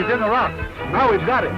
He's in the rock. Now we've got him.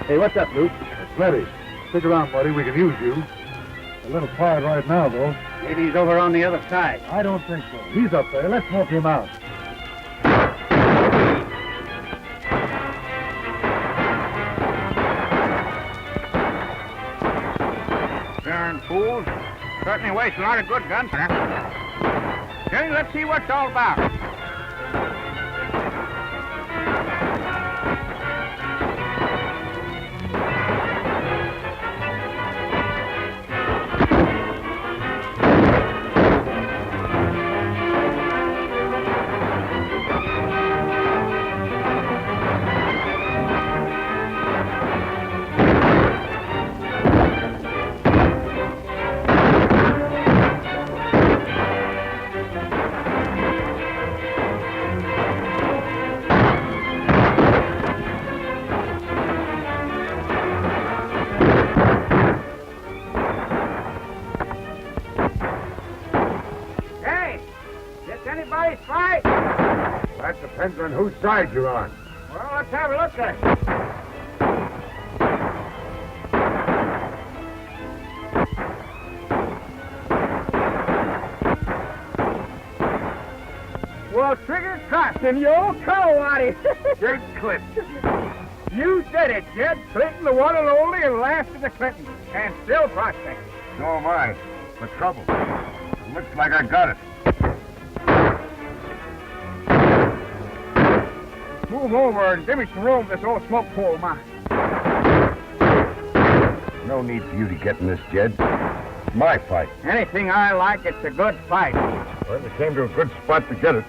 Hey, what's up, Luke? Plenty. Stick around, buddy. We can use you. A little quiet right now, though. Maybe he's over on the other side. I don't think so. He's up there. Let's smoke him out. Darn fools. Certainly waste a lot of good guns, sir. Hey, let's see what it's all about. That depends on whose side you're on. Well, let's have a look at it. Well, trigger crossing, you old cow-waddy. Jed Clinton. You said it, Jed. Clinton, the one and only, and last of the Clintons. And still prospecting. So am I. But trouble. It looks like I got it. Move over and give me some room for this old smoke pole of mine. No need for you to get in this, Jed. It's my fight. Anything I like, it's a good fight. Well, we came to a good spot to get it.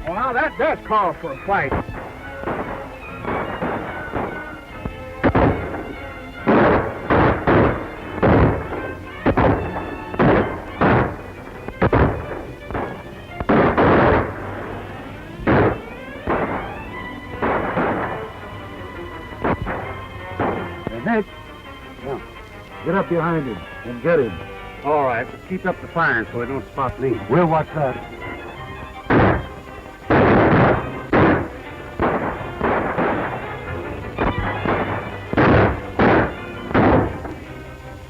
Well, now that does call for a fight. Nick, yeah. Get up behind him and get him. All right, but keep up the firing so they don't spot me. We'll watch that.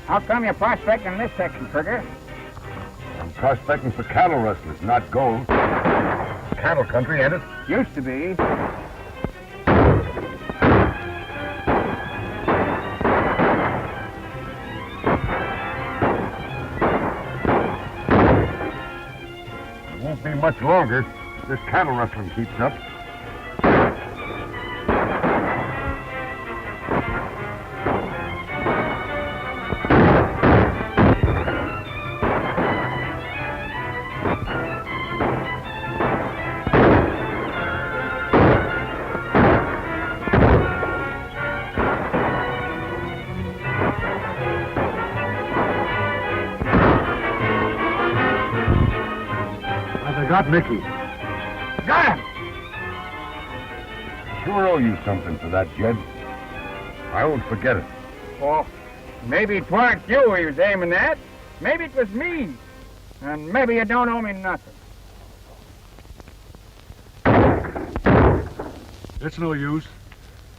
How come you're prospecting in this section, Trigger? I'm prospecting for cattle rustlers, not gold. Cattle country, ain't it? Used to be. Won't be much longer if this cattle rustling keeps up. Got Mickey. Got him! Sure owe you something for that, Jed. I won't forget it. Well, maybe it weren't you he was aiming at. Maybe it was me. And maybe you don't owe me nothing. It's no use.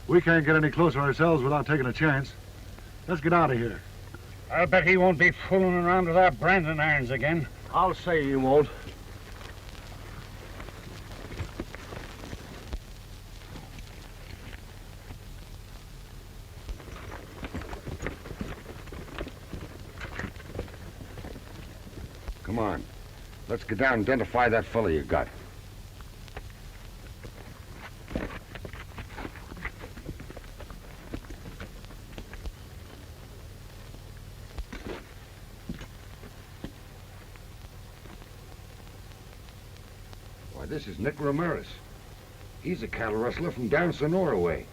We can't get any closer ourselves without taking a chance. Let's get out of here. I'll bet he won't be fooling around with our branding irons again. I'll say he won't. Come on. Let's get down and identify that fella you got. Why, this is Nick Ramirez. He's a cattle rustler from down Sonora way.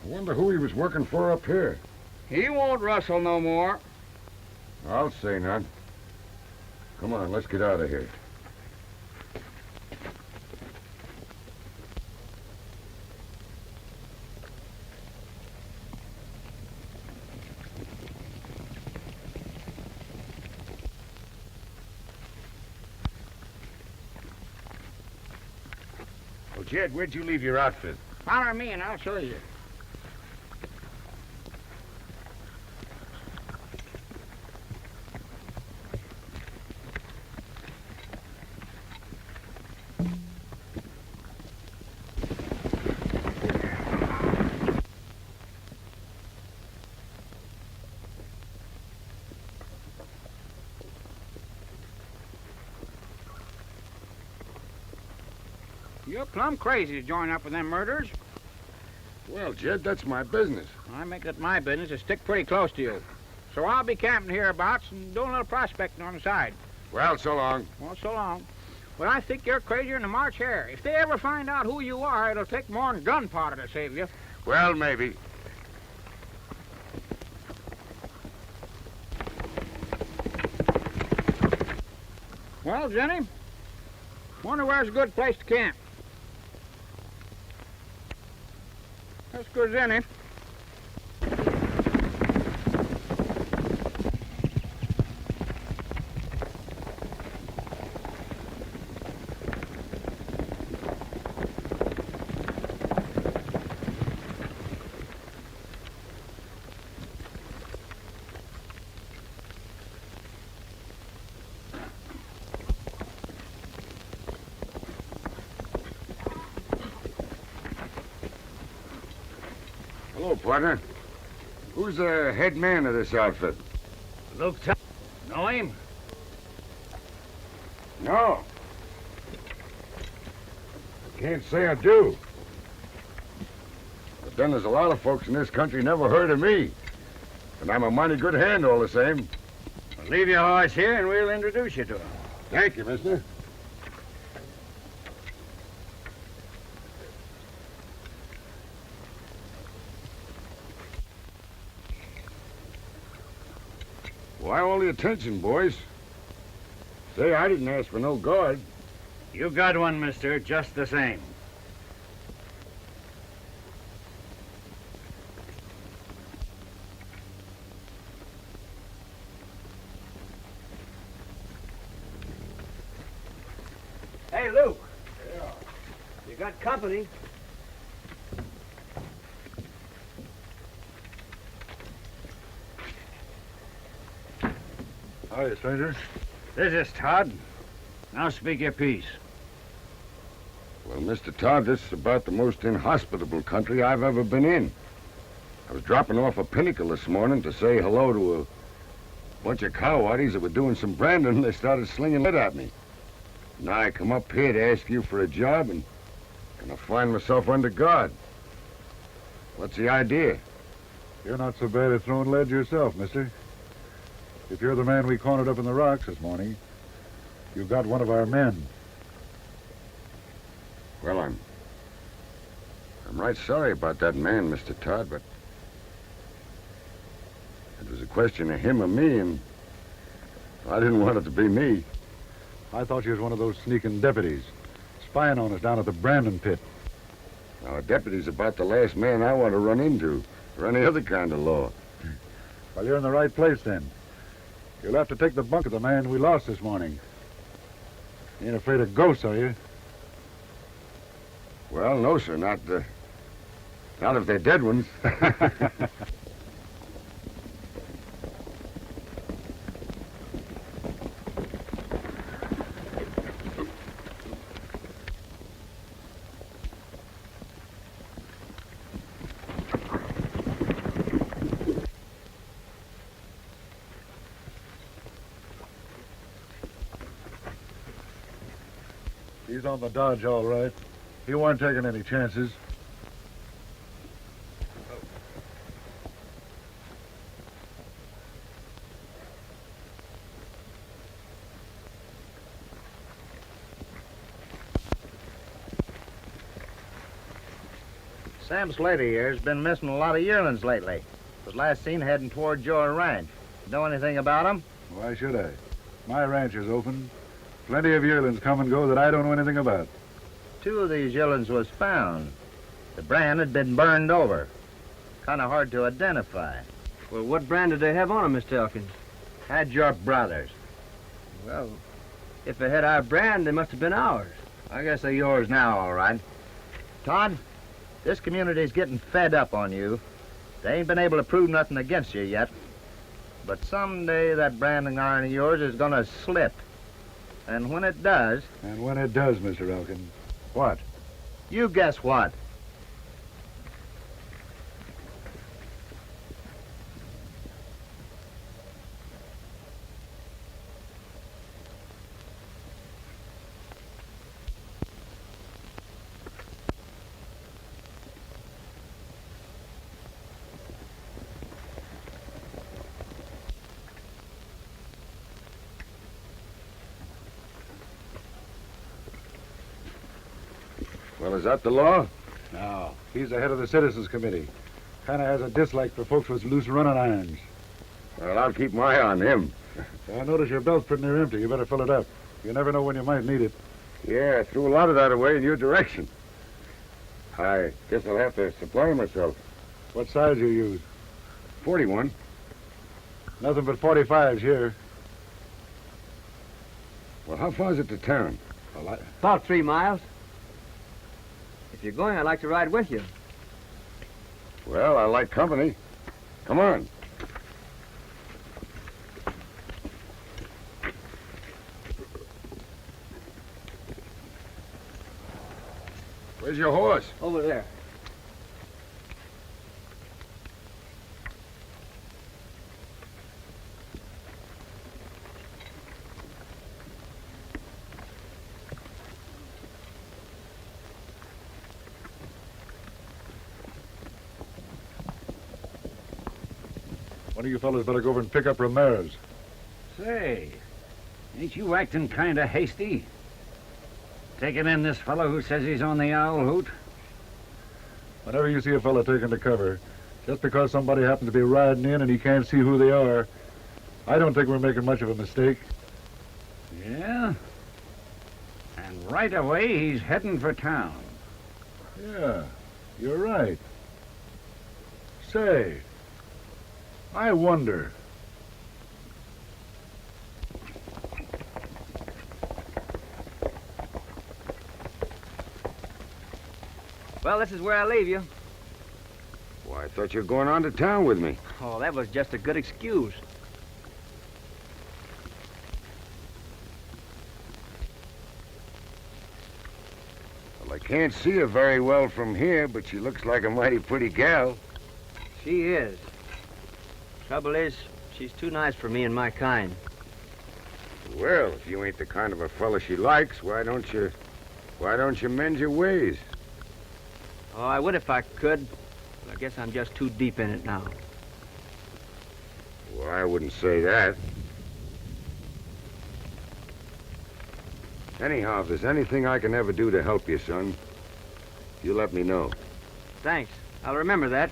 I wonder who he was working for up here. He won't rustle no more. I'll say not. Come on, let's get out of here. Well, Jed, where'd you leave your outfit? Follow me and I'll show you. You're plumb crazy to join up with them murderers. Well, Jed, that's my business. I make it my business to stick pretty close to you. So I'll be camping hereabouts and doing a little prospecting on the side. Well, so long. Well, so long. But I think you're crazier than a March hare. If they ever find out who you are, it'll take more than gunpowder to save you. Well, maybe. Well, Jenny, wonder where's a good place to camp. That's good as any. Hello, partner. Who's the head man of this outfit? Luke, know him? No. Can't say I do. But then there's a lot of folks in this country never heard of me. And I'm a mighty good hand all the same. Well, leave your horse here and we'll introduce you to him. Thank you, mister. Why all the attention, boys? Say, I didn't ask for no guard. You got one, mister, just the same. Hey, Luke. Yeah. You got company. Hiya, stranger. This is Todd. Now speak your piece. Well, Mr. Todd, this is about the most inhospitable country I've ever been in. I was dropping off a pinnacle this morning to say hello to a bunch of cowardies that were doing some branding, and they started slinging lead at me. Now I come up here to ask you for a job, and I find myself under guard. What's the idea? You're not so bad at throwing lead yourself, mister. If you're the man we cornered up in the rocks this morning, you got one of our men. Well, I'm right sorry about that man, Mr. Todd, but it was a question of him or me, and I didn't want it to be me. I thought you was one of those sneaking deputies, spying on us down at the Brandon pit. Now, a deputy's about the last man I want to run into, or any other kind of law. Well, you're in the right place, then. You'll have to take the bunk of the man we lost this morning. You ain't afraid of ghosts, are you? Well, no, sir, not if they're dead ones. He's on the dodge, all right. He weren't taking any chances. Sam Slater here's been missing a lot of yearlings lately. Was last seen heading toward your ranch. Know anything about him? Why should I? My ranch is open. Plenty of yearlings come and go that I don't know anything about. 2 of these yearlings was found. The brand had been burned over. Kind of hard to identify. Well, what brand did they have on them, Mr. Elkins? Had your brothers. Well, if they had our brand, they must have been ours. I guess they're yours now, all right. Todd, this community's getting fed up on you. They ain't been able to prove nothing against you yet. But someday that branding iron of yours is gonna slip. And when it does... And when it does, Mr. Elkins, what? You guess what? Well, is that the law? No. He's the head of the Citizens Committee. Kind of has a dislike for folks with loose running irons. Well, I'll keep my eye on him. I notice your belt's pretty near empty. You better fill it up. You never know when you might need it. Yeah, I threw a lot of that away in your direction. I guess I'll have to supply myself. What size you use? 41. Nothing but 45s here. Well, how far is it to town? Well, About 3 miles. If you're going, I'd like to ride with you. Well, I like company. Come on. Where's your horse? Over there. one of you fellas better go over and pick up Ramirez. Say, ain't you acting kind of hasty? Taking in this fellow who says he's on the owl hoot? Whenever you see a fella taken to cover, just because somebody happens to be riding in and he can't see who they are, I don't think we're making much of a mistake. Yeah? And right away he's heading for town. Yeah, you're right. Say, I wonder. Well, this is where I leave you. Why, I thought you were going on to town with me. Oh, that was just a good excuse. Well, I can't see her very well from here, but she looks like a mighty pretty gal. She is. Trouble is, she's too nice for me and my kind. Well, if you ain't the kind of a fella she likes, why don't you mend your ways? Oh, I would if I could. But I guess I'm just too deep in it now. Well, I wouldn't say that. Anyhow, if there's anything I can ever do to help you, son, you let me know. Thanks. I'll remember that.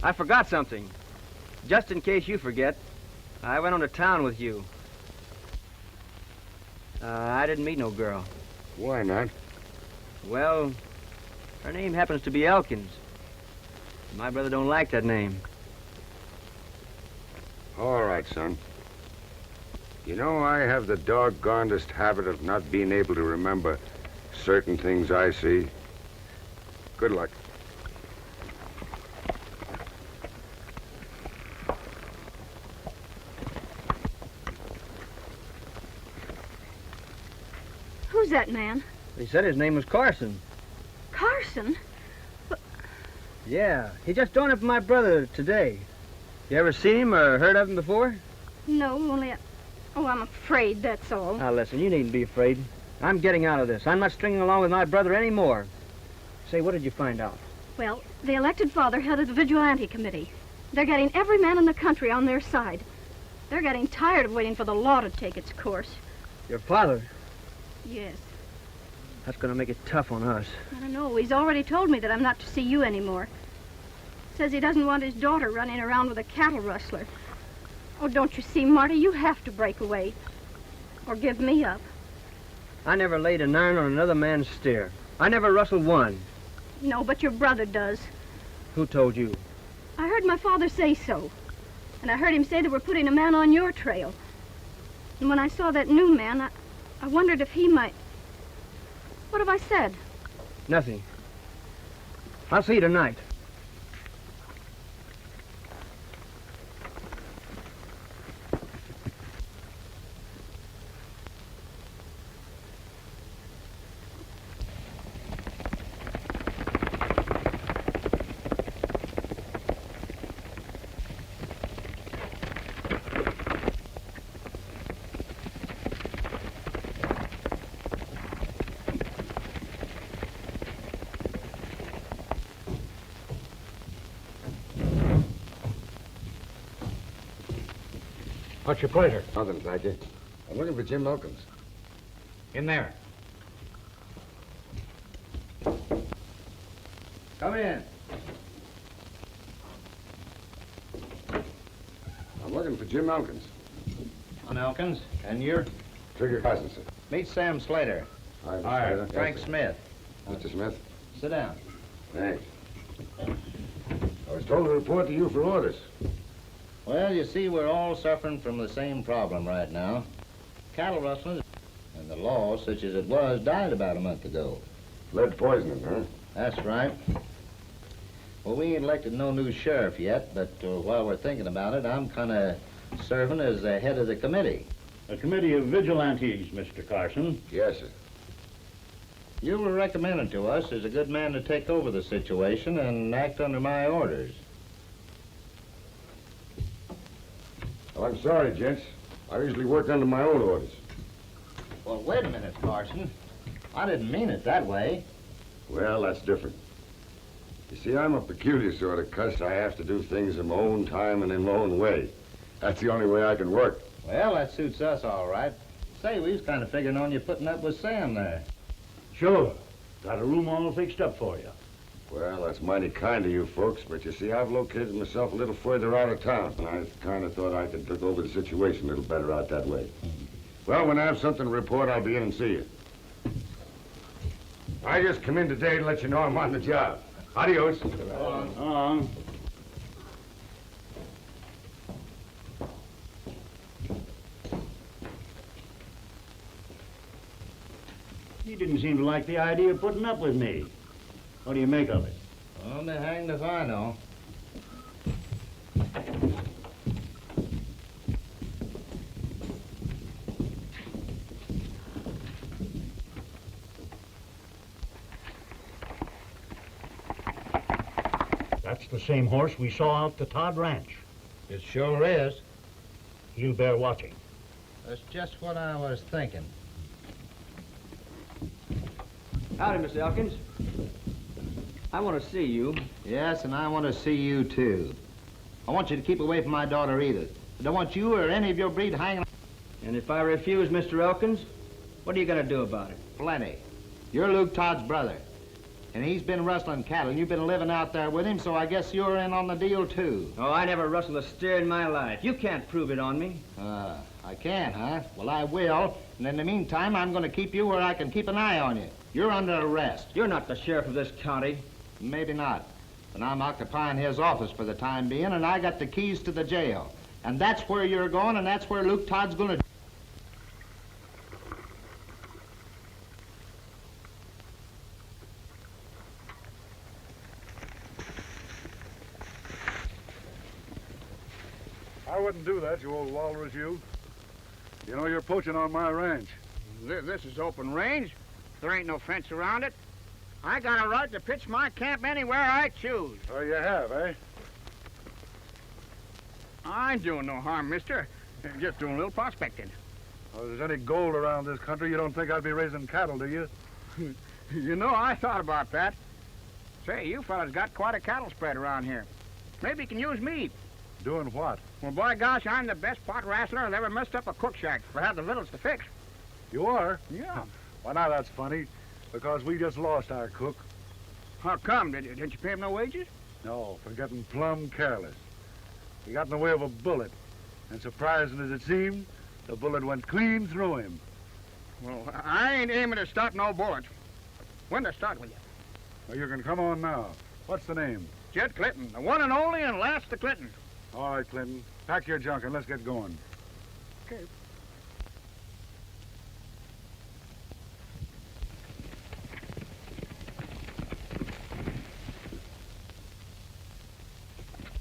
I forgot something. Just in case you forget, I went on to town with you. I didn't meet no girl. Why not? Well, her name happens to be Elkins. My brother don't like that name. All right, son. You know, I have the doggonedest habit of not being able to remember certain things I see. Good luck. Who's that man? He said his name was Carson. Carson? Yeah, he just joined up with my brother today. You ever seen him or heard of him before? No, only I'm afraid, that's all. Now, listen, you needn't be afraid. I'm getting out of this. I'm not stringing along with my brother anymore. Say, what did you find out? Well, the elected father headed the vigilante committee. They're getting every man in the country on their side. They're getting tired of waiting for the law to take its course. Your father? Yes. That's going to make it tough on us. I don't know. He's already told me that I'm not to see you anymore. Says he doesn't want his daughter running around with a cattle rustler. Oh, don't you see, Marty? You have to break away. Or give me up. I never laid an iron on another man's steer. I never rustled one. No, but your brother does. Who told you? I heard my father say so. And I heard him say they were putting a man on your trail. And when I saw that new man, I wondered if he might... What have I said? Nothing. I'll see you tonight. What's your pleasure? Nothing, thank you. I'm looking for Jim Elkins. In there. Come in. I'm looking for Jim Elkins. I'm Elkins, and you're? Trigger Carson, sir. Meet Sam Slater. Hi, Mr. Hi, Slater. Frank Yes, sir. Smith. Mr. Smith. Sit down. Thanks. I was told to report to you for orders. Well, you see, we're all suffering from the same problem right now. Cattle rustlers and the law, such as it was, died about a month ago. Lead poisoning, huh? That's right. Well, we ain't elected no new sheriff yet, but while we're thinking about it, I'm kind of serving as the head of the committee. A committee of vigilantes, Mr. Carson. Yes, sir. You were recommended to us as a good man to take over the situation and act under my orders. Well, I'm sorry, gents. I usually work under my own orders. Well, wait a minute, Carson. I didn't mean it that way. Well, that's different. You see, I'm a peculiar sort of cuss. I have to do things in my own time and in my own way. That's the only way I can work. Well, that suits us all right. Say, we was kind of figuring on you putting up with Sam there. Sure. Got a room all fixed up for you. Well, that's mighty kind of you folks, but you see, I've located myself a little further out of town, and I kind of thought I could look over the situation a little better out that way. Well, when I have something to report, I'll be in and see you. I just come in today to let you know I'm on the job. Adios. You didn't seem to like the idea of putting up with me. What do you make of it? Well, they're hanged if I know. That's the same horse we saw out the Todd Ranch. It sure is. He'll bear watching. That's just what I was thinking. Howdy, Mr. Elkins. I want to see you. Yes, and I want to see you, too. I want you to keep away from my daughter, Edith. I don't want you or any of your breed hanging... And if I refuse, Mr. Elkins, what are you going to do about it? Plenty. You're Luke Todd's brother. And he's been rustling cattle, and you've been living out there with him, so I guess you're in on the deal, too. Oh, I never rustled a steer in my life. You can't prove it on me. I can't, huh? Well, I will. And in the meantime, I'm going to keep you where I can keep an eye on you. You're under arrest. You're not the sheriff of this county. Maybe not. But I'm occupying his office for the time being, and I got the keys to the jail. And that's where you're going, and that's where Luke Todd's going to... I wouldn't do that, you old walrus, you. You know, you're poaching on my ranch. This is open range. There ain't no fence around it. I got a right to pitch my camp anywhere I choose. Oh, you have, eh? I ain't doing no harm, mister. Just doing a little prospecting. Well, if there's any gold around this country, you don't think I'd be raising cattle, do you? You know, I thought about that. Say, you fellas got quite a cattle spread around here. Maybe you can use me. Doing what? Well, by gosh, I'm the best pot wrestler that ever messed up a cook shack or had the vittles to fix. You are? Yeah. Well, now that's funny, because we just lost our cook. How come? Didn't you pay him no wages? No, for getting plumb careless. He got in the way of a bullet, and surprising as it seemed, the bullet went clean through him. Well, I ain't aiming to stop no bullets. When to start with you? Well, you can come on now. What's the name? Jed Clinton, the one and only and last of Clinton. All right, Clinton. Pack your junk and let's get going. Okay.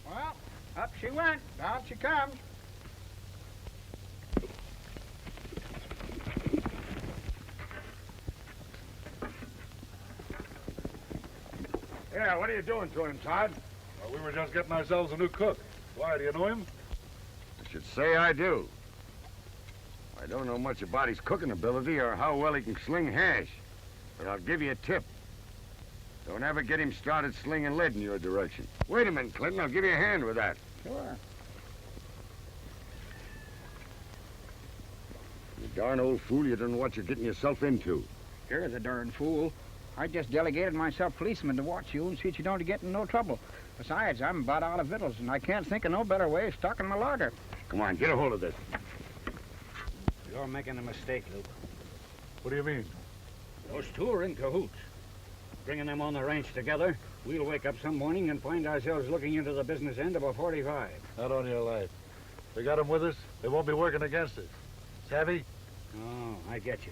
Well, up she went. Down she comes. Yeah, what are you doing to him, Todd? Well, we were just getting ourselves a new cook. Why, do you know him? I should say I do. I don't know much about his cooking ability or how well he can sling hash, but I'll give you a tip. Don't ever get him started slinging lead in your direction. Wait a minute, Clinton. I'll give you a hand with that. Sure. You darn old fool, you don't know what you're getting yourself into. You're the darn fool. I just delegated myself policeman to watch you and see that you don't get in no trouble. Besides, I'm about out of victuals, and I can't think of no better way of stocking my larder. Come on, get a hold of this. You're making a mistake, Luke. What do you mean? Those two are in cahoots. Bringing them on the ranch together, we'll wake up some morning and find ourselves looking into the business end of a 45. Not on your life. We got them with us. They won't be working against us. Savvy? Oh, I get you.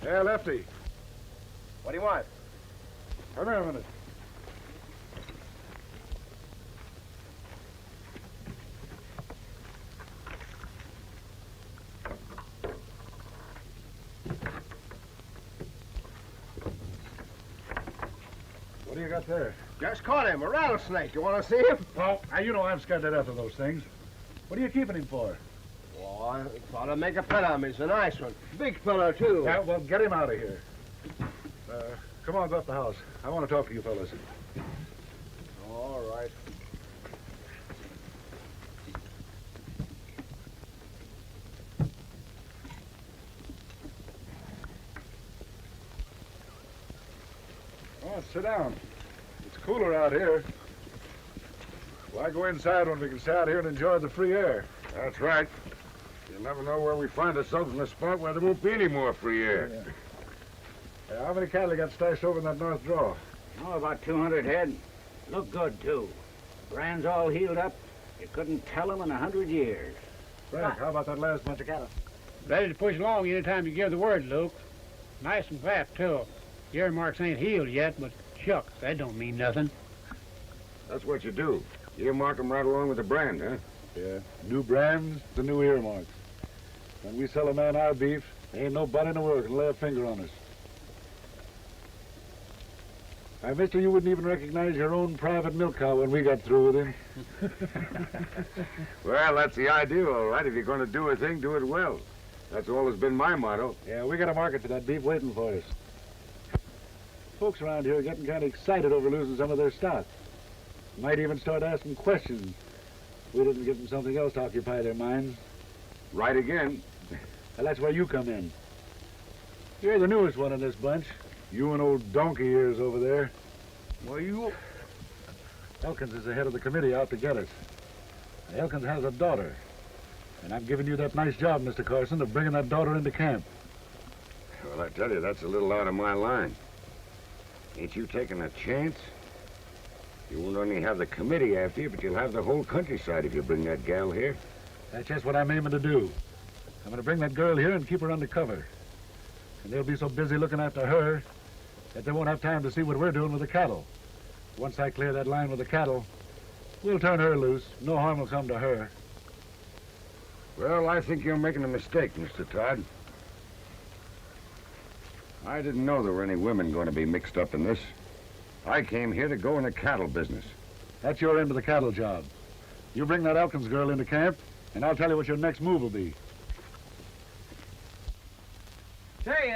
Hey, Lefty. What do you want? Come here a minute. What do you got there? Just caught him, a rattlesnake. You want to see him? Well, now, you know I'm scared to death of those things. What are you keeping him for? Oh, I thought I'd make a pet of him. He's a nice one. Big fellow, too. Yeah, well, get him out of here. Come on, go up the house. I want to talk to you fellas. All right. Oh, sit down. It's cooler out here. Why go inside when we can stay out here and enjoy the free air? That's right. You never know where we find ourselves in a spot where there won't be any more free air. How many cattle you got stashed over in that north draw? Oh, about 200 head. Look good, too. Brands all healed up. You couldn't tell them in 100 years. Frank, how about that last bunch of cattle? Ready to push along anytime you give the word, Luke. Nice and fat, too. Your marks ain't healed yet, but shucks, that don't mean nothing. That's what you do. You mark them right along with the brand, huh? Yeah, new brands, the new earmarks. When we sell a man our beef, ain't nobody in the world can lay a finger on us. I bet you wouldn't even recognize your own private milk cow when we got through with him. Well, that's the idea, all right. If you're going to do a thing, do it well. That's always been my motto. Yeah, we got a market for that beef waiting for us. Folks around here are getting kind of excited over losing some of their stock. Might even start asking questions. We didn't give them something else to occupy their minds. Right again. Well, that's where you come in. You're the newest one in this bunch. You and old donkey ears over there. Well, you... Elkins is the head of the committee out to get us. Elkins has a daughter. And I'm giving you that nice job, Mr. Carson, of bringing that daughter into camp. Well, I tell you, that's a little out of my line. Ain't you taking a chance? You won't only have the committee after you, but you'll have the whole countryside if you bring that gal here. That's just what I'm aiming to do. I'm going to bring that girl here and keep her undercover. And they'll be so busy looking after her that they won't have time to see what we're doing with the cattle. Once I clear that line with the cattle, we'll turn her loose. No harm will come to her. Well, I think you're making a mistake, Mr. Todd. I didn't know there were any women going to be mixed up in this. I came here to go in the cattle business. That's your end of the cattle job. You bring that Elkins girl into camp, and I'll tell you what your next move will be. Say,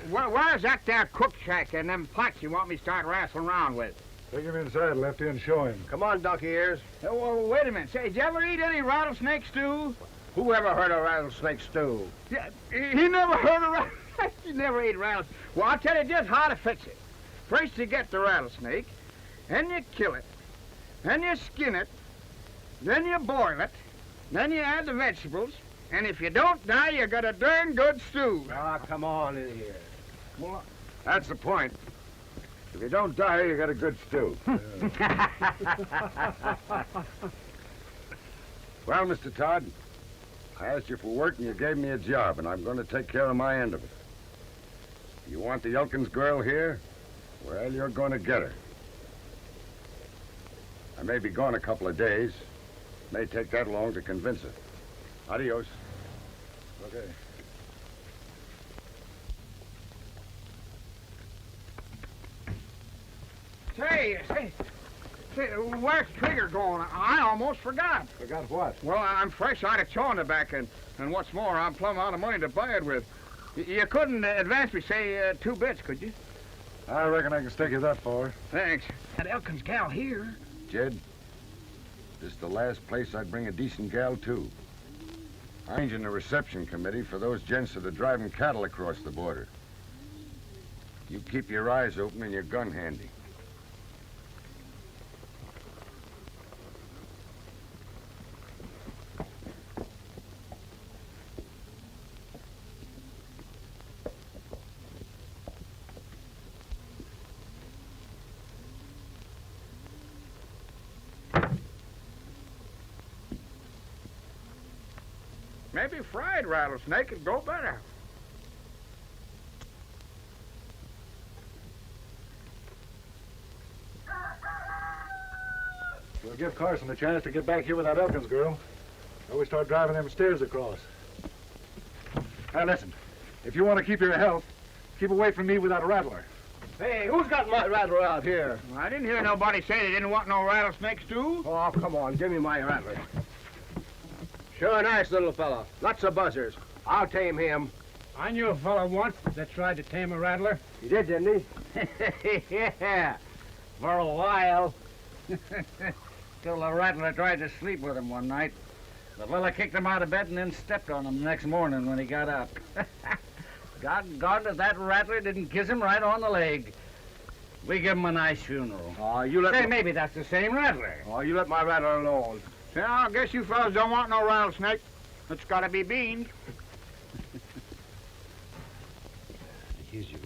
where's that there cook shack and them pots you want me to start wrestling around with? Take him inside, Lefty, and show him. Come on, donkey ears. Well, wait a minute. Say, did you ever eat any rattlesnake stew? Who ever heard of rattlesnake stew? Yeah, he never heard of rattlesnake. He never ate rattlesnake. Well, I'll tell you just how to fix it. First, you get the rattlesnake, and you kill it, then you skin it, then you boil it, then you add the vegetables, and if you don't die, you got a darn good stew. Ah, come on in here. Well, that's the point. If you don't die, you got a good stew. Well, Mr. Todd, I asked you for work and you gave me a job, and I'm going to take care of my end of it. You want the Elkins girl here? Well, you're going to get her. I may be gone a couple of days. May take that long to convince her. Adios. Okay. Say, where's Trigger going? I almost forgot. Forgot what? Well, I'm fresh out of chawing tobacco, and what's more, I'm plumb out of money to buy it with. You couldn't advance me, say, 2 bits, could you? I reckon I can stake you that far. Thanks. That Elkins gal here. Jed, this is the last place I'd bring a decent gal to. I'm arranging a reception committee for those gents that are driving cattle across the border. You keep your eyes open and your gun handy. Maybe fried rattlesnake would go better. We'll give Carson a chance to get back here with that Elkins girl. Or we start driving them stairs across. Now listen, if you want to keep your health, keep away from me without a rattler. Hey, who's got my rattler out here? I didn't hear nobody say they didn't want no rattlesnake stew. Oh, come on, give me my rattler. Sure nice little fella. Lots of buzzers. I'll tame him. I knew a fellow once that tried to tame a rattler. He did, didn't he? Yeah, for a while. Till the rattler tried to sleep with him one night. The fella kicked him out of bed and then stepped on him the next morning when he got up. God, if that rattler didn't kiss him right on the leg. We give him a nice funeral. Oh, you let Say, maybe that's the same rattler. Oh, you let my rattler alone. Yeah, I guess you fellas don't want no rattlesnake. It's got to be beans. Here's your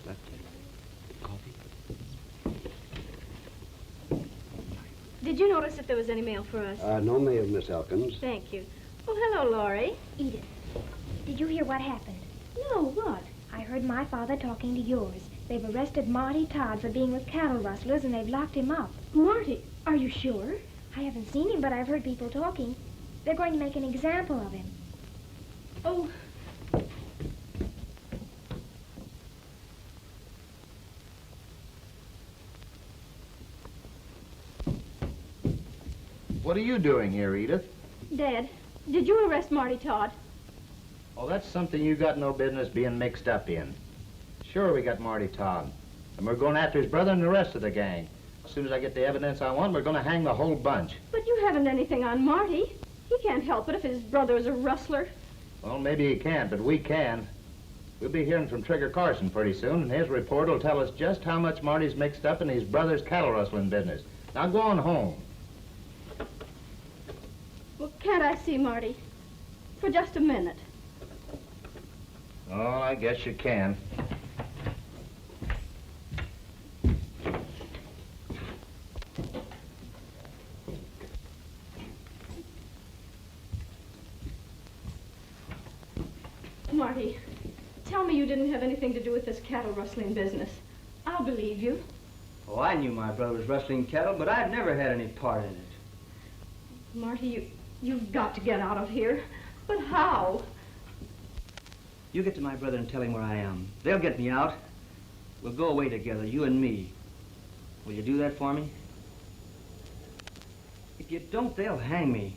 left coffee. Did you notice if there was any mail for us? No mail, Miss Elkins. Thank you. Oh, hello, Laurie. Edith, did you hear what happened? No, what? I heard my father talking to yours. They've arrested Marty Todd for being with cattle rustlers, and they've locked him up. Marty, are you sure? I haven't seen him, but I've heard people talking. They're going to make an example of him. Oh, What are you doing here, Edith? Dad, did you arrest Marty Todd? Oh, that's something you got no business being mixed up in. Sure, we got Marty Todd. And we're going after his brother and the rest of the gang. As soon as I get the evidence I want, we're going to hang the whole bunch. But you haven't anything on Marty. He can't help it if his brother is a rustler. Well, maybe he can't, but we can. We'll be hearing from Trigger Carson pretty soon, and his report will tell us just how much Marty's mixed up in his brother's cattle rustling business. Now go on home. Well, can't I see Marty? For just a minute. Oh, I guess you can. Marty, tell me you didn't have anything to do with this cattle rustling business. I'll believe you. Oh, I knew my brother was rustling cattle, but I'd never had any part in it. Marty, you've got to get out of here. But how? You get to my brother and tell him where I am. They'll get me out. We'll go away together, you and me. Will you do that for me? If you don't, they'll hang me.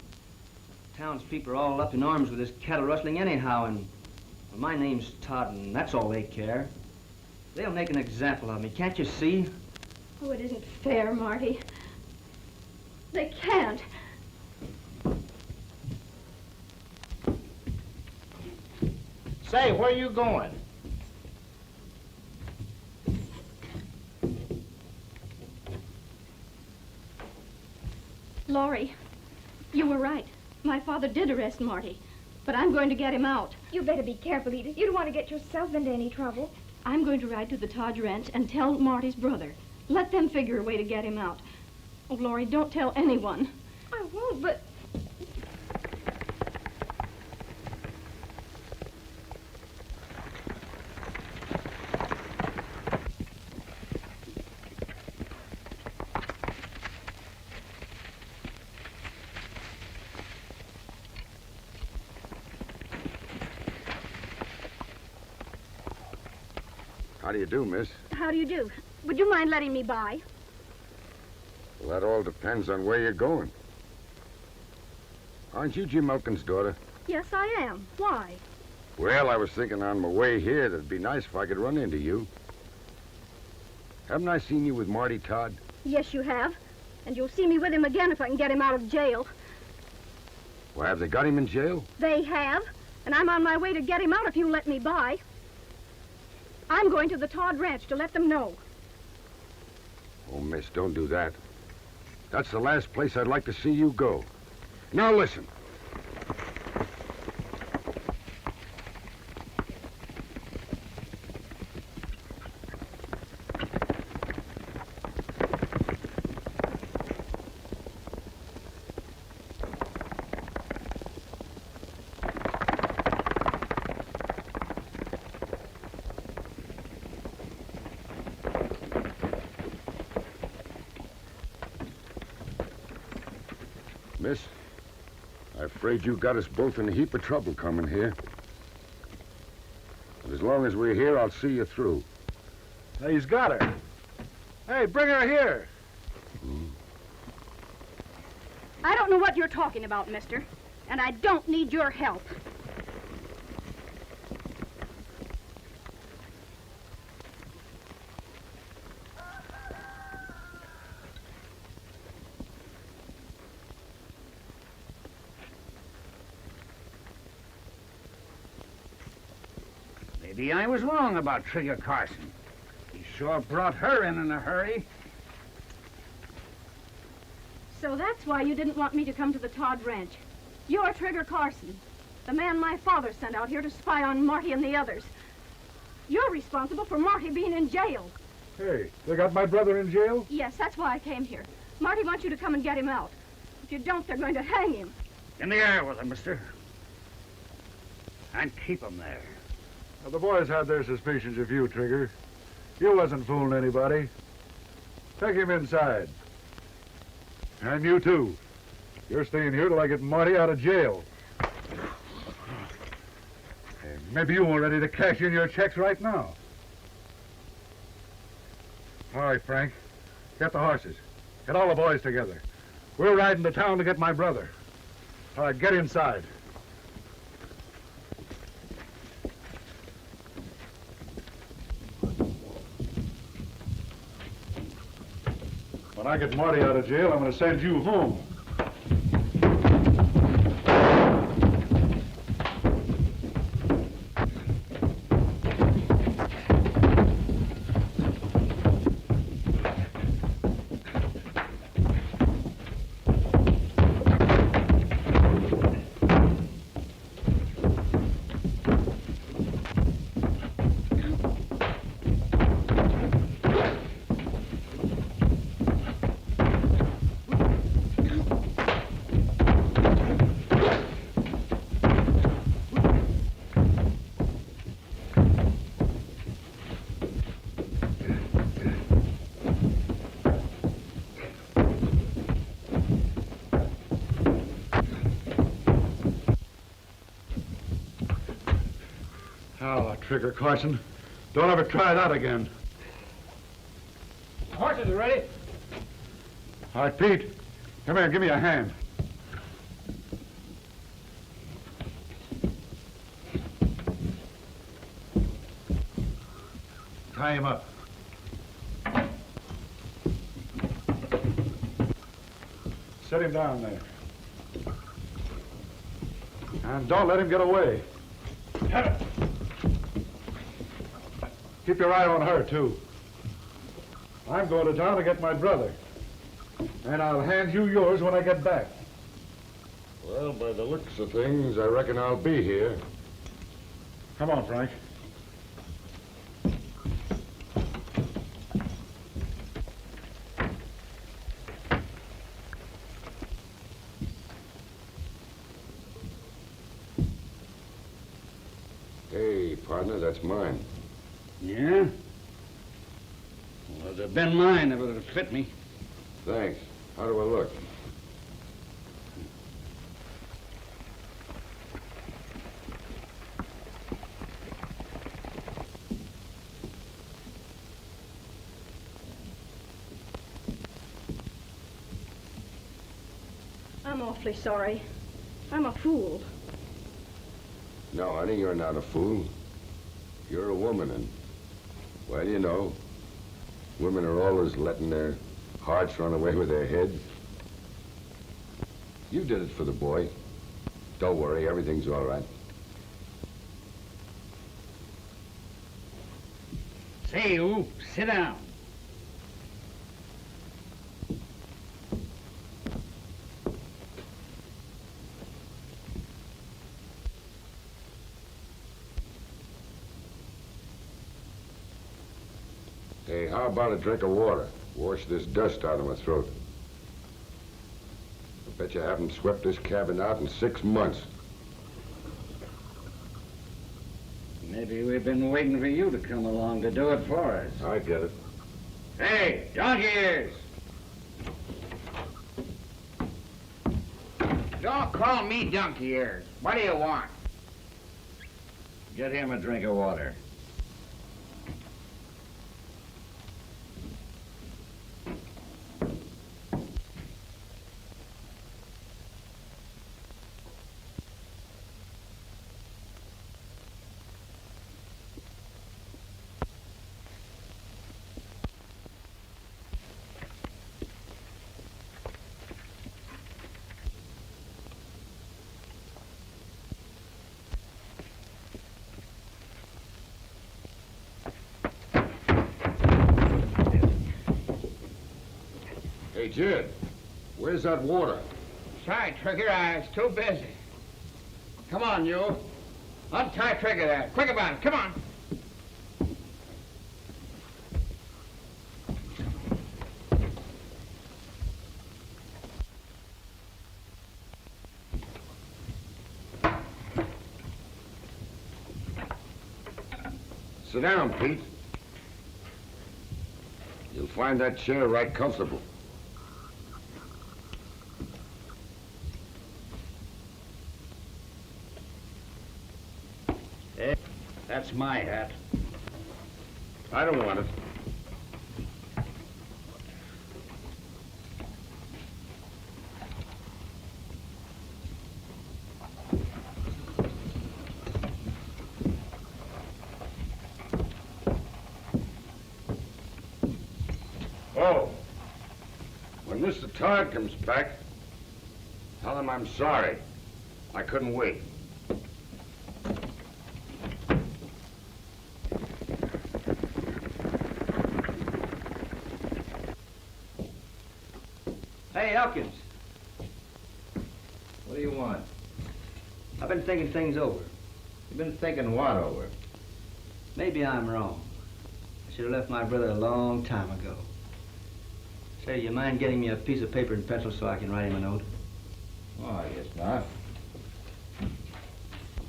Townspeople are all up in arms with this cattle rustling anyhow, and well, my name's Todd, and that's all they care. They'll make an example of me, can't you see? Oh, it isn't fair, Marty. They can't. Say, where you going? Laurie, you were right. My father did arrest Marty, but I'm going to get him out. You better be careful, Edith. You don't want to get yourself into any trouble. I'm going to ride to the Todd Ranch and tell Marty's brother. Let them figure a way to get him out. Oh, Laurie, don't tell anyone. I won't, but... How do you do, miss? How do you do? Would you mind letting me by? Well, that all depends on where you're going. Aren't you Jim Elkin's daughter? Yes, I am. Why? Well, I was thinking on my way here that it'd be nice if I could run into you. Haven't I seen you with Marty Todd? Yes, you have. And you'll see me with him again if I can get him out of jail. Well, have they got him in jail? They have. And I'm on my way to get him out if you let me by. I'm going to the Todd Ranch to let them know. Oh, miss, don't do that. That's the last place I'd like to see you go. Now listen. Miss, I'm afraid you got us both in a heap of trouble coming here. But as long as we're here, I'll see you through. Hey, he's got her. Hey, bring her here. I don't know what you're talking about, mister. And I don't need your help. Maybe I was wrong about Trigger Carson. He sure brought her in a hurry. So that's why you didn't want me to come to the Todd Ranch. You're Trigger Carson, the man my father sent out here to spy on Marty and the others. You're responsible for Marty being in jail. Hey, they got my brother in jail? Yes, that's why I came here. Marty wants you to come and get him out. If you don't, they're going to hang him. In the air with him, mister. And keep him there. Well, the boys had their suspicions of you, Trigger. You wasn't fooling anybody. Take him inside. And you, too. You're staying here till I get Marty out of jail. Hey, maybe you weren't ready to cash in your checks right now. All right, Frank. Get the horses. Get all the boys together. We're riding to town to get my brother. All right, get inside. When I get Marty out of jail, I'm going to send you home. trigger, Carson. Don't ever try that again. Horses are ready. All right, Pete. Come here, give me a hand. Tie him up. Set him down there. And don't let him get away. Keep your eye on her, too. I'm going to town to get my brother. And I'll hand you yours when I get back. Well, by the looks of things, I reckon I'll be here. Come on, Frank. Hey, partner, that's mine. Yeah? Well, it'd have been mine if it had fit me. Thanks. How do I look? I'm awfully sorry. I'm a fool. No, honey, you're not a fool. You're a woman, and, well, you know, women are always letting their hearts run away with their heads. You did it for the boy. Don't worry, everything's all right. Say, you, sit down. Hey, how about a drink of water? Wash this dust out of my throat. I bet you haven't swept this cabin out in 6 months. Maybe we've been waiting for you to come along to do it for us. I get it. Hey, donkey ears! Don't call me donkey ears. What do you want? Get him a drink of water. Hey, Jed, where's that water? Sorry, Trigger, I was too busy. Come on, you. Untie Trigger there. Quick about it. Come on. Sit down, Pete. You'll find that chair right comfortable. Hey, that's my hat. I don't want it. Oh, when Mr. Todd comes back, tell him I'm sorry. I couldn't wait. Hey, Elkins. What do you want? I've been thinking things over. You've been thinking what over? Maybe I'm wrong. I should have left my brother a long time ago. Say, you mind getting me a piece of paper and pencil so I can write him a note? Oh, I guess not.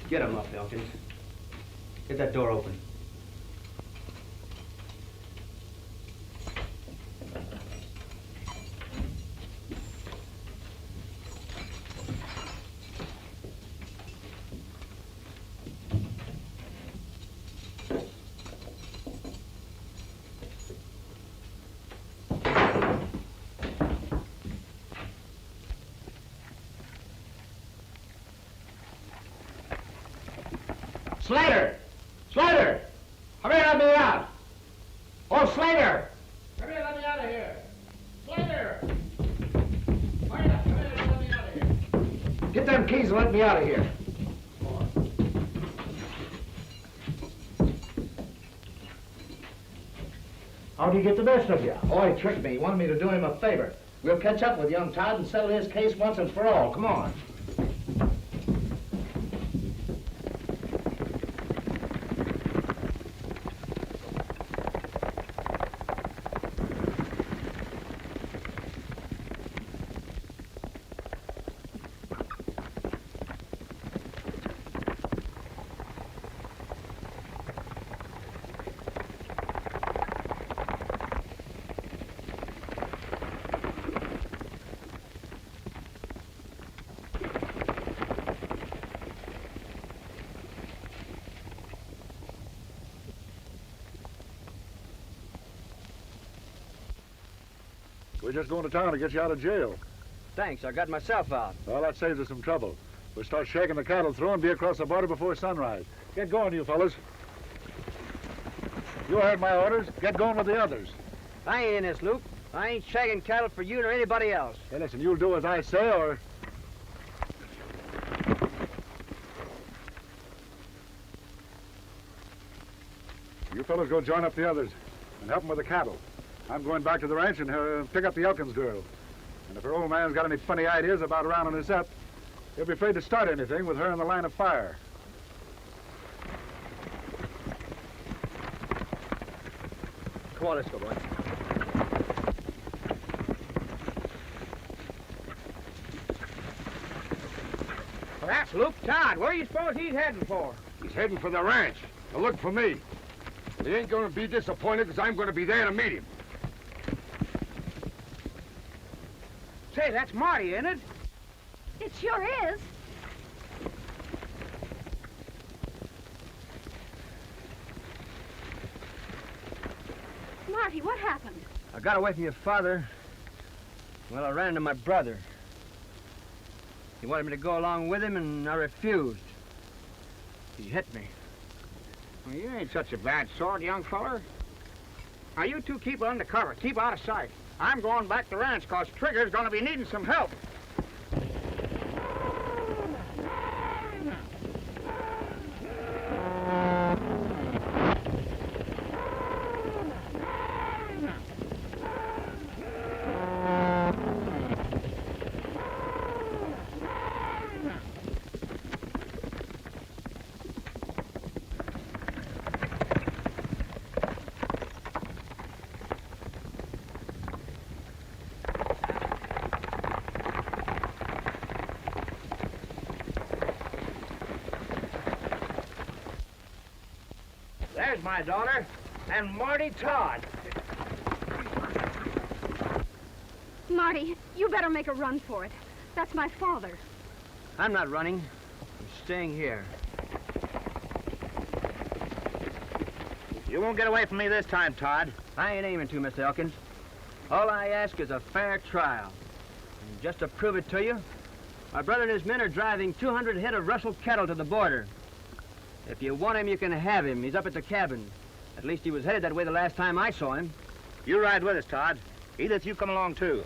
Get him up, Elkins. Get that door open. Slater! Slater! Hurry, let me out! Oh, Slater! Hurry, let me out of here! Slater! Hurry up, let me out of here! Get them keys and let me out of here. How'd he get the best of you? Oh, he tricked me. He wanted me to do him a favor. We'll catch up with young Todd and settle his case once and for all. Come on. We're just going to town to get you out of jail. Thanks, I got myself out. Well, that saves us some trouble. We'll start shaking the cattle through and be across the border before sunrise. Get going, you fellas. You heard my orders. Get going with the others. I ain't in this, Luke. I ain't shagging cattle for you nor anybody else. Hey, listen, you'll do as I say, or... You fellas go join up the others and help them with the cattle. I'm going back to the ranch and pick up the Elkins girl. And if her old man's got any funny ideas about rounding us up, he'll be afraid to start anything with her in the line of fire. Come on, let's go, boy. Well, that's Luke Todd. Where do you suppose he's heading for? He's heading for the ranch to look for me. And he ain't going to be disappointed because I'm going to be there to meet him. Say, that's Marty, ain't it? It sure is. Marty, what happened? I got away from your father. Well, I ran into my brother. He wanted me to go along with him, and I refused. He hit me. Well, you ain't such a bad sort, young feller. Now, you two keep undercover. Keep out of sight. I'm going back to the ranch, 'cause Trigger's going to be needing some help. There's my daughter, and Marty Todd. Marty, you better make a run for it. That's my father. I'm not running. I'm staying here. You won't get away from me this time, Todd. I ain't aiming to, Mr. Elkins. All I ask is a fair trial. And just to prove it to you, my brother and his men are driving 200 head of rustled cattle to the border. If you want him, you can have him. He's up at the cabin. At least he was headed that way the last time I saw him. You ride with us, Todd. Edith, you come along, too.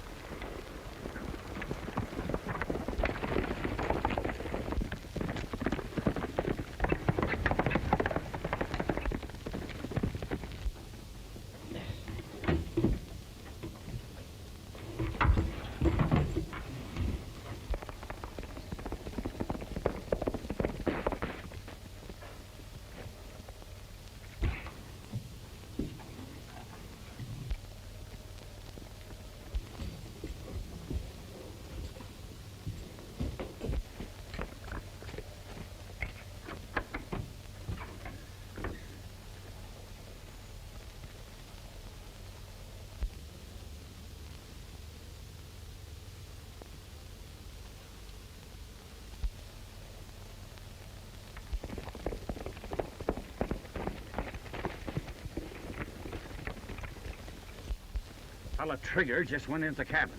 Fella Trigger just went into the cabin.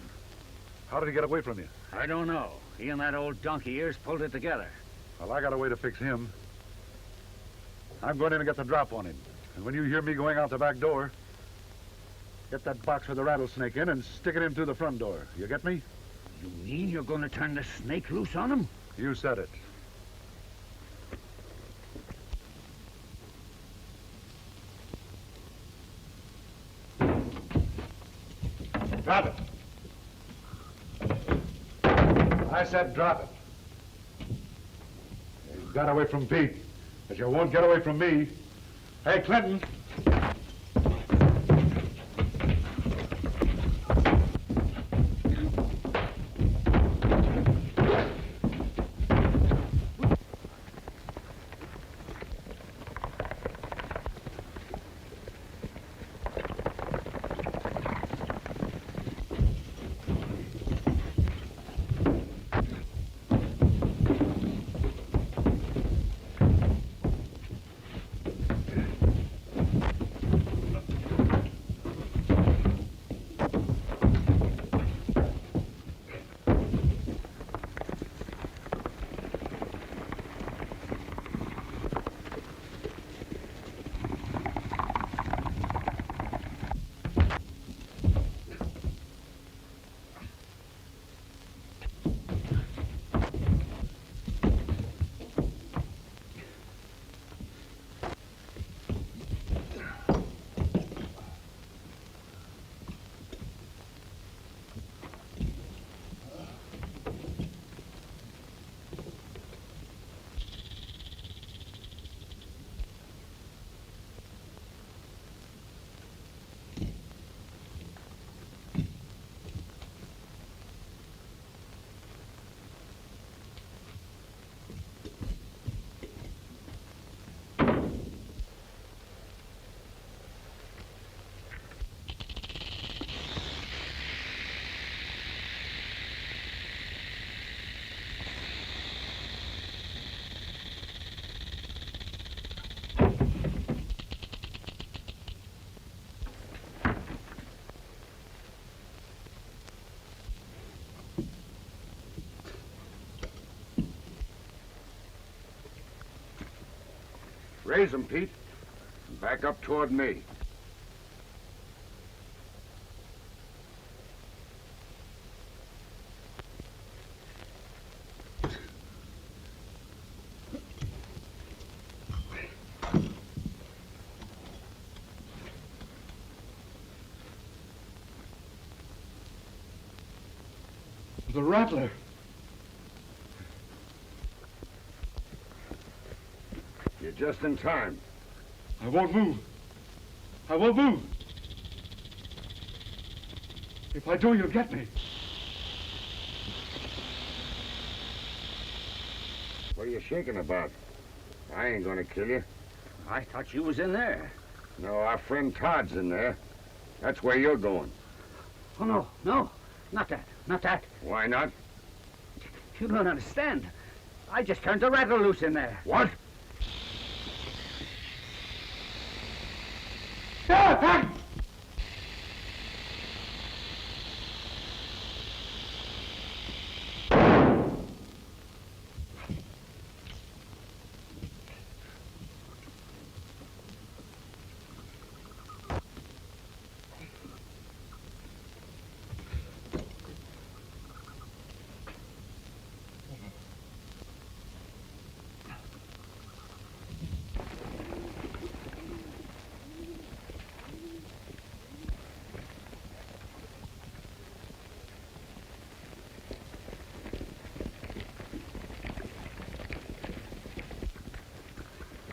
How did he get away from you? I don't know. He and that old donkey ears pulled it together. Well, I got a way to fix him. I'm going in and get the drop on him. And when you hear me going out the back door, get that box with the rattlesnake in and stick it in through the front door. You get me? You mean you're going to turn the snake loose on him? You said it. Drop it. I said drop it. You got away from Pete, but you won't get away from me. Hey, Clinton. Raise him, Pete. And back up toward me. The rattler. You're just in time. I won't move. I won't move. If I do, you'll get me. What are you shaking about? I ain't gonna kill you. I thought you was in there. No, our friend Todd's in there. That's where you're going. Oh, no, no. Not that. Not that. Why not? You don't understand. I just turned the rattler loose in there. What?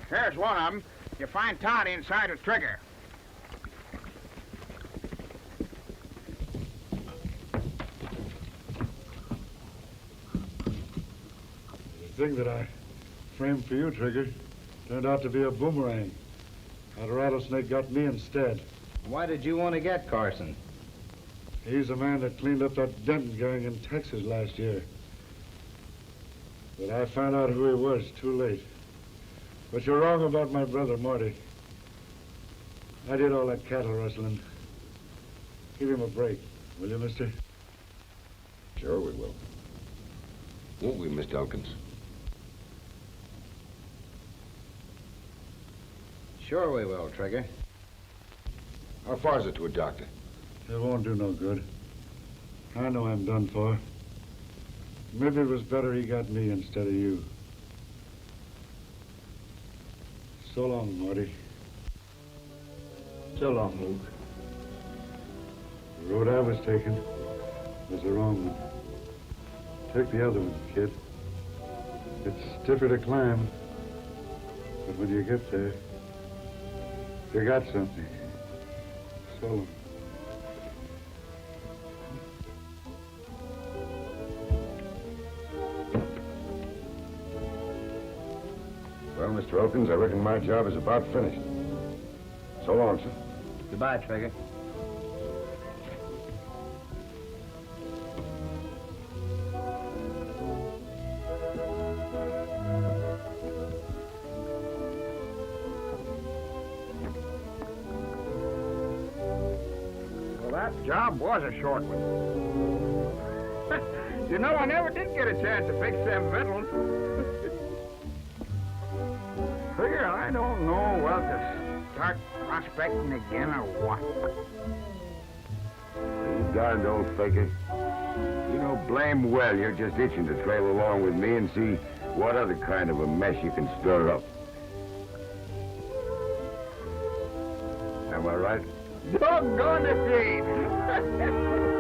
Here's one of them. You find Todd inside with Trigger. The thing that I framed for you, Trigger, turned out to be a boomerang. That rattlesnake got me instead. Why did you want to get Carson? He's the man that cleaned up that Denton gang in Texas last year. But I found out who he was too late. But you're wrong about my brother, Marty. I did all that cattle rustling. Give him a break, will you, mister? Sure we will. Won't we, Miss Elkins? Sure we will, Trigger. How far is it to a doctor? It won't do no good. I know I'm done for. Maybe it was better he got me instead of you. So long, Marty. So long, Luke. The road I was taking was the wrong one. Take the other one, kid. It's stiffer to climb, but when you get there, you got something. So long. Well, Mr. Elkins, I reckon my job is about finished. So long, sir. Goodbye, Trigger. Well, that job was a short one. You know, I never did get a chance to fix them victuals. Figure I don't know whether to start prospecting again or what. You darned old faker. You know blame well you're just itching to trail along with me and see what other kind of a mess you can stir up. Am I right? Doggone it, Dean.